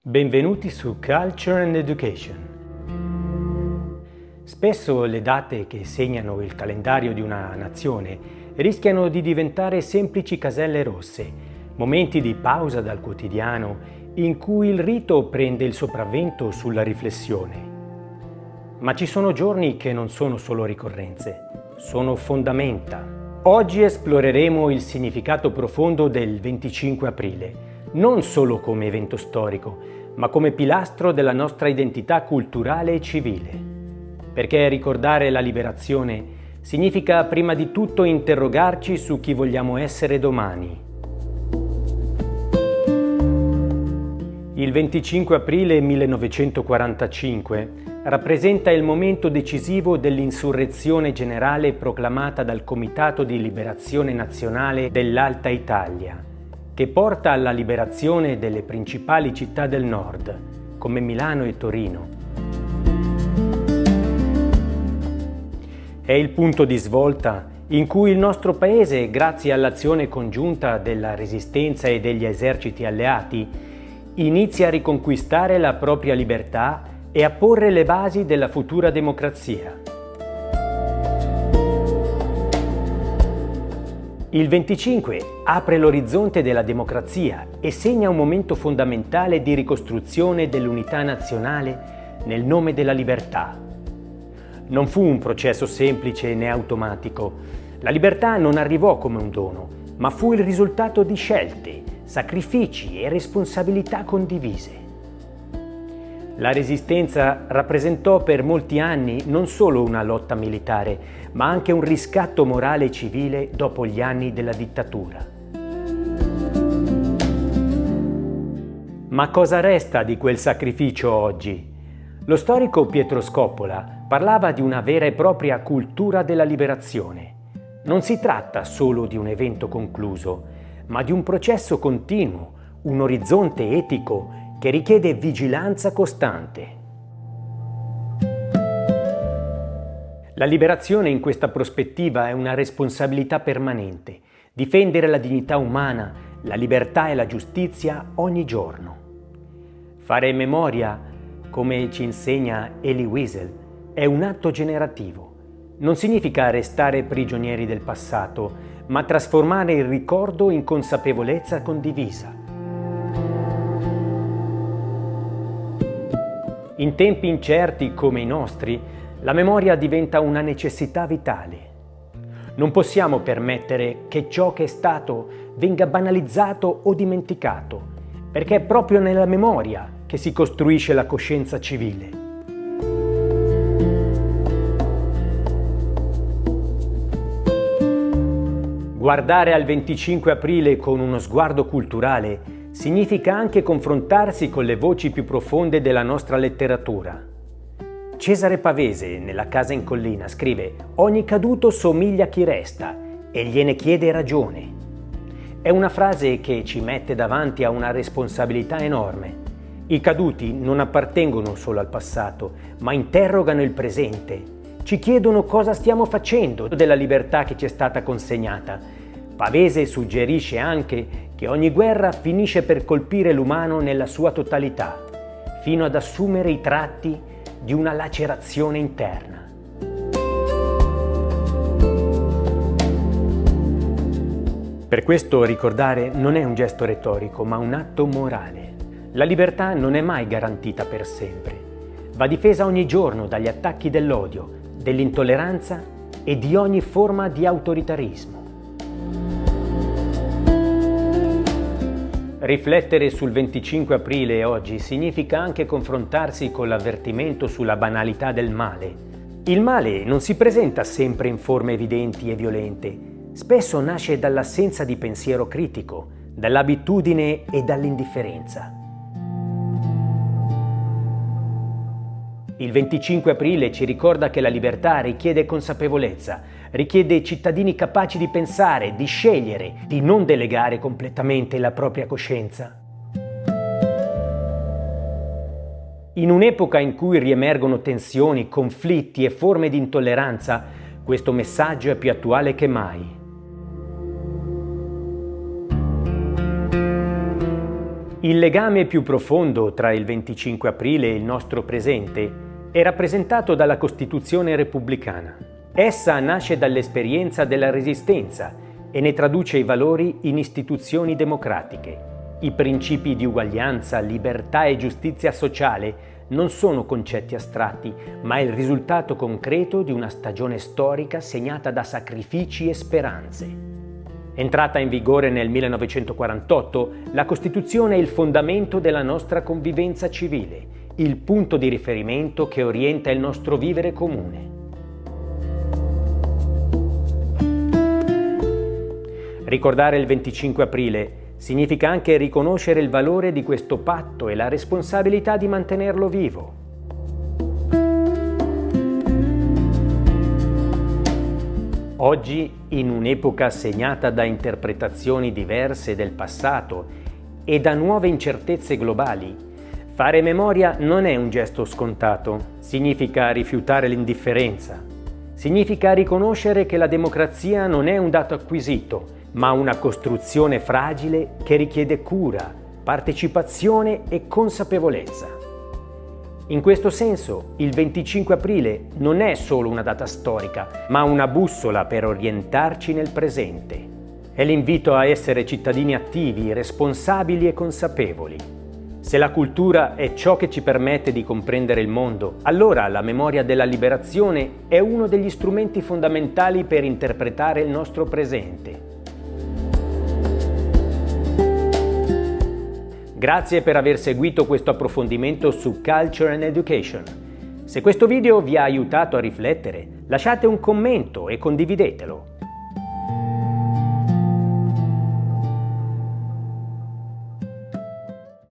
Benvenuti su Culture and Education. Spesso le date che segnano il calendario di una nazione rischiano di diventare semplici caselle rosse, momenti di pausa dal quotidiano in cui il rito prende il sopravvento sulla riflessione. Ma ci sono giorni che non sono solo ricorrenze, sono fondamenta. Oggi esploreremo il significato profondo del 25 aprile, non solo come evento storico, ma come pilastro della nostra identità culturale e civile. Perché ricordare la liberazione significa prima di tutto interrogarci su chi vogliamo essere domani. Il 25 aprile 1945 rappresenta il momento decisivo dell'insurrezione generale proclamata dal Comitato di Liberazione Nazionale dell'Alta Italia, che porta alla liberazione delle principali città del nord, come Milano e Torino. È il punto di svolta in cui il nostro paese, grazie all'azione congiunta della Resistenza e degli eserciti alleati, inizia a riconquistare la propria libertà e a porre le basi della futura democrazia. Il 25 apre l'orizzonte della democrazia e segna un momento fondamentale di ricostruzione dell'unità nazionale nel nome della libertà. Non fu un processo semplice né automatico. La libertà non arrivò come un dono, ma fu il risultato di scelte, sacrifici e responsabilità condivise. La Resistenza rappresentò per molti anni non solo una lotta militare, ma anche un riscatto morale e civile dopo gli anni della dittatura. Ma cosa resta di quel sacrificio oggi? Lo storico Pietro Scoppola parlava di una vera e propria cultura della liberazione. Non si tratta solo di un evento concluso, ma di un processo continuo, un orizzonte etico che richiede vigilanza costante. La liberazione in questa prospettiva è una responsabilità permanente, difendere la dignità umana, la libertà e la giustizia ogni giorno. Fare memoria, come ci insegna Elie Wiesel, è un atto generativo. Non significa restare prigionieri del passato, ma trasformare il ricordo in consapevolezza condivisa. In tempi incerti come i nostri, la memoria diventa una necessità vitale. Non possiamo permettere che ciò che è stato venga banalizzato o dimenticato, perché è proprio nella memoria che si costruisce la coscienza civile. Guardare al 25 aprile con uno sguardo culturale significa anche confrontarsi con le voci più profonde della nostra letteratura. Cesare Pavese, nella Casa in collina, scrive: «Ogni caduto somiglia a chi resta e gliene chiede ragione». È una frase che ci mette davanti a una responsabilità enorme. I caduti non appartengono solo al passato, ma interrogano il presente. Ci chiedono cosa stiamo facendo della libertà che ci è stata consegnata. Pavese suggerisce anche che ogni guerra finisce per colpire l'umano nella sua totalità, fino ad assumere i tratti di una lacerazione interna. Per questo ricordare non è un gesto retorico, ma un atto morale. La libertà non è mai garantita per sempre. Va difesa ogni giorno dagli attacchi dell'odio, dell'intolleranza e di ogni forma di autoritarismo. Riflettere sul 25 aprile oggi significa anche confrontarsi con l'avvertimento sulla banalità del male. Il male non si presenta sempre in forme evidenti e violente. Spesso nasce dall'assenza di pensiero critico, dall'abitudine e dall'indifferenza. Il 25 aprile ci ricorda che la libertà richiede consapevolezza, richiede cittadini capaci di pensare, di scegliere, di non delegare completamente la propria coscienza. In un'epoca in cui riemergono tensioni, conflitti e forme di intolleranza, questo messaggio è più attuale che mai. Il legame più profondo tra il 25 aprile e il nostro presente è rappresentato dalla Costituzione repubblicana. Essa nasce dall'esperienza della Resistenza e ne traduce i valori in istituzioni democratiche. I principi di uguaglianza, libertà e giustizia sociale non sono concetti astratti, ma il risultato concreto di una stagione storica segnata da sacrifici e speranze. Entrata in vigore nel 1948, la Costituzione è il fondamento della nostra convivenza civile, il punto di riferimento che orienta il nostro vivere comune. Ricordare il 25 aprile significa anche riconoscere il valore di questo patto e la responsabilità di mantenerlo vivo. Oggi, in un'epoca segnata da interpretazioni diverse del passato e da nuove incertezze globali, fare memoria non è un gesto scontato, significa rifiutare l'indifferenza, significa riconoscere che la democrazia non è un dato acquisito, ma una costruzione fragile che richiede cura, partecipazione e consapevolezza. In questo senso, il 25 aprile non è solo una data storica, ma una bussola per orientarci nel presente. È l'invito a essere cittadini attivi, responsabili e consapevoli. Se la cultura è ciò che ci permette di comprendere il mondo, allora la memoria della liberazione è uno degli strumenti fondamentali per interpretare il nostro presente. Grazie per aver seguito questo approfondimento su Culture and Education. Se questo video vi ha aiutato a riflettere, lasciate un commento e condividetelo.